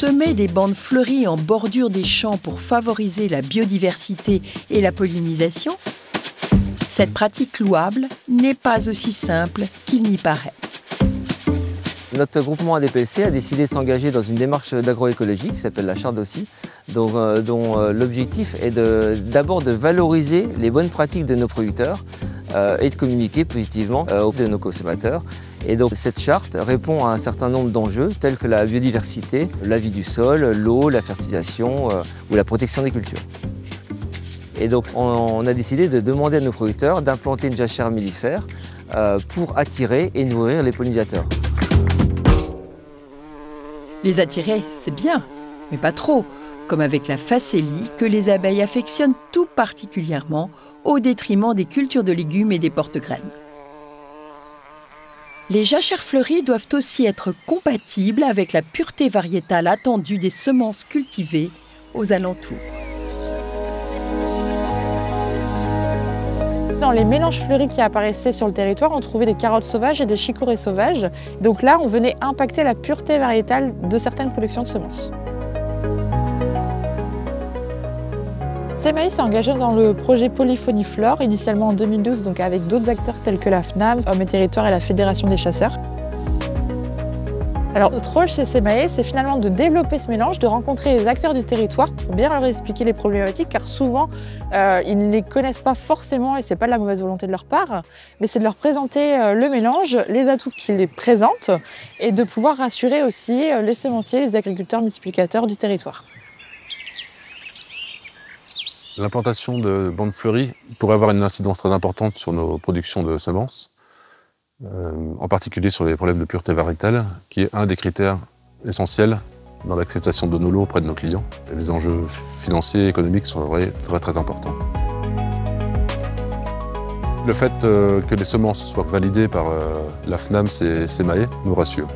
Semer des bandes fleuries en bordure des champs pour favoriser la biodiversité et la pollinisation, cette pratique louable n'est pas aussi simple qu'il n'y paraît. Notre groupement ADPLC a décidé de s'engager dans une démarche d'agroécologie qui s'appelle la charte d'Aussy, dont l'objectif est d'abord de valoriser les bonnes pratiques de nos producteurs et de communiquer positivement auprès de nos consommateurs. Et donc cette charte répond à un certain nombre d'enjeux tels que la biodiversité, la vie du sol, l'eau, la fertilisation ou la protection des cultures. Et donc on a décidé de demander à nos producteurs d'implanter une jachère mellifère pour attirer et nourrir les pollinisateurs. Les attirer, c'est bien, mais pas trop, comme avec la facélie que les abeilles affectionnent tout particulièrement au détriment des cultures de légumes et des porte-graines. Les jachères fleuries doivent aussi être compatibles avec la pureté variétale attendue des semences cultivées aux alentours. Dans les mélanges fleuris qui apparaissaient sur le territoire, on trouvait des carottes sauvages et des chicorées sauvages. Donc là, on venait impacter la pureté variétale de certaines productions de semences. CMAI s'est engagé dans le projet Polyphonie Flore, initialement en 2012, donc avec d'autres acteurs tels que la FNAM, Hommes et Territoires et la Fédération des chasseurs. Alors notre rôle chez CMAI, c'est finalement de développer ce mélange, de rencontrer les acteurs du territoire pour bien leur expliquer les problématiques, car souvent ils ne les connaissent pas forcément et c'est pas de la mauvaise volonté de leur part, mais c'est de leur présenter le mélange, les atouts qu'il présente et de pouvoir rassurer aussi les semenciers, les agriculteurs multiplicateurs du territoire. L'implantation de bandes fleuries pourrait avoir une incidence très importante sur nos productions de semences, en particulier sur les problèmes de pureté variétale, qui est un des critères essentiels dans l'acceptation de nos lots auprès de nos clients. Et les enjeux financiers et économiques sont très importants. Le fait que les semences soient validées par la FNAM et CMAI nous rassure.